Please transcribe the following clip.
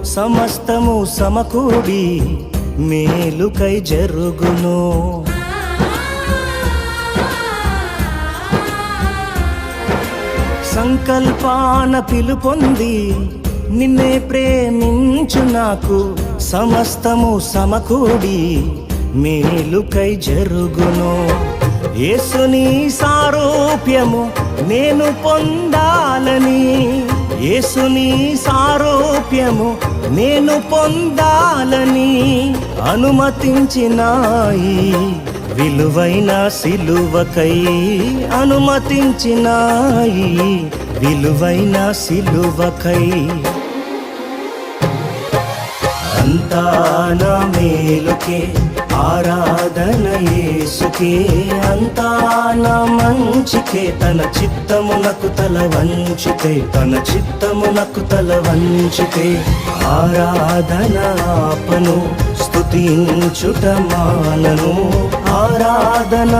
సమస్తము సమకూడి మేలుకై జరుగును. సంకల్పాన పిలుపొంది నిన్నే ప్రేమించు నాకు సమస్తము సమకూడి మేలుకై జరుగును. యేసుని సారూప్యము నేను పొందాలని, యేసుని సారూప్యము నేను పొందాలని అనుమతించినాయి విలువైన సిలువకై, అనుమతించినాయి విలువైన సిలువకై. అంతా నా మేలుకే ఆరాధన యేసుకే, అంతా నా మంచికే తన చిత్తమునకు తల వంచితే, తన చిత్తమునకు తల వంచితే ఆరాధన ఆపను, స్తుతించుట మానను, ఆరాధన